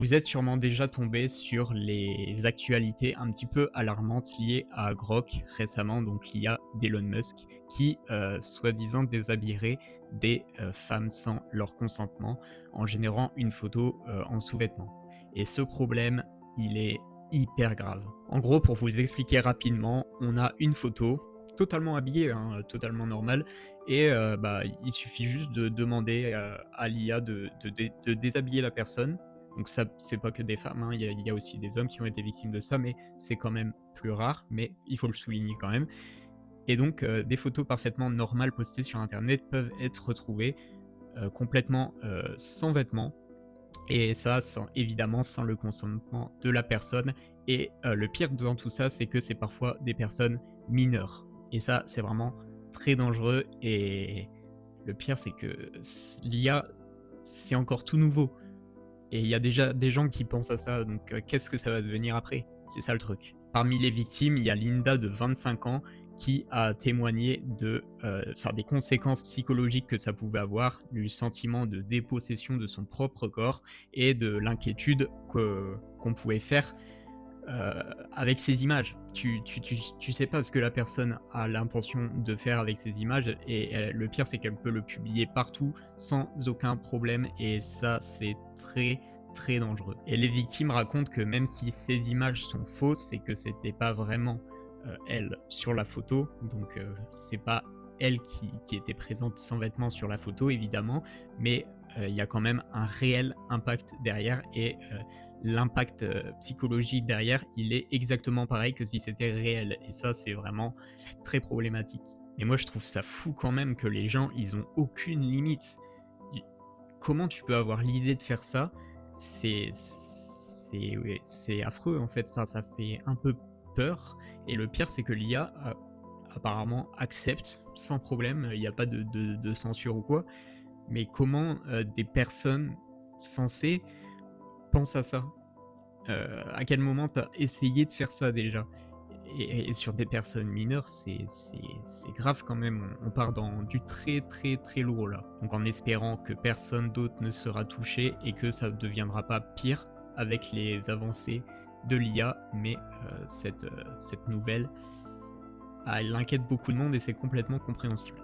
Vous êtes sûrement déjà tombé sur les actualités un petit peu alarmantes liées à Grok récemment, donc l'IA d'Elon Musk, qui soi-disant déshabillerait des femmes sans leur consentement en générant une photo en sous-vêtements. Et ce problème, il est hyper grave. En gros, pour vous expliquer rapidement, on a une photo totalement habillée, hein, totalement normale, et il suffit juste de demander à l'IA de déshabiller la personne. Donc ça, c'est pas que des femmes, hein, il y a aussi des hommes qui ont été victimes de ça, mais c'est quand même plus rare, mais il faut le souligner quand même. Et donc des photos parfaitement normales postées sur internet peuvent être retrouvées complètement sans vêtements, et ça sans évidemment sans le consentement de la personne. Et le pire dans tout ça, c'est que c'est parfois des personnes mineures. Et ça, c'est vraiment très dangereux. Et le pire, c'est que l'IA, c'est encore tout nouveau. Et il y a déjà des gens qui pensent à ça, donc qu'est-ce que ça va devenir après? C'est ça le truc. Parmi les victimes, il y a Linda de 25 ans qui a témoigné des conséquences psychologiques que ça pouvait avoir, du sentiment de dépossession de son propre corps et de l'inquiétude qu'on pouvait faire avec ces images. Tu sais pas ce que la personne a l'intention de faire avec ces images, et le pire, c'est qu'elle peut le publier partout sans aucun problème, et ça, c'est très, très dangereux. Et les victimes racontent que même si ces images sont fausses et que c'était pas vraiment elle sur la photo, donc c'est pas elle qui était présente sans vêtements sur la photo, évidemment, mais il y a quand même un réel impact derrière, et l'impact psychologique derrière, il est exactement pareil que si c'était réel. Et ça, c'est vraiment très problématique. Mais moi, je trouve ça fou quand même que les gens, ils ont aucune limite. I- Comment tu peux avoir l'idée de faire ça? Ouais, c'est affreux en fait. Enfin, ça fait un peu peur. Et le pire, c'est que l'IA apparemment accepte sans problème. Il n'y a pas de censure ou quoi. Mais comment des personnes censées pensent à ça? À quel moment tu as essayé de faire ça déjà? Et sur des personnes mineures, c'est grave quand même. On part dans du très, très, très lourd là. Donc en espérant que personne d'autre ne sera touché et que ça ne deviendra pas pire avec les avancées de l'IA, mais cette nouvelle, elle inquiète beaucoup de monde et c'est complètement compréhensible.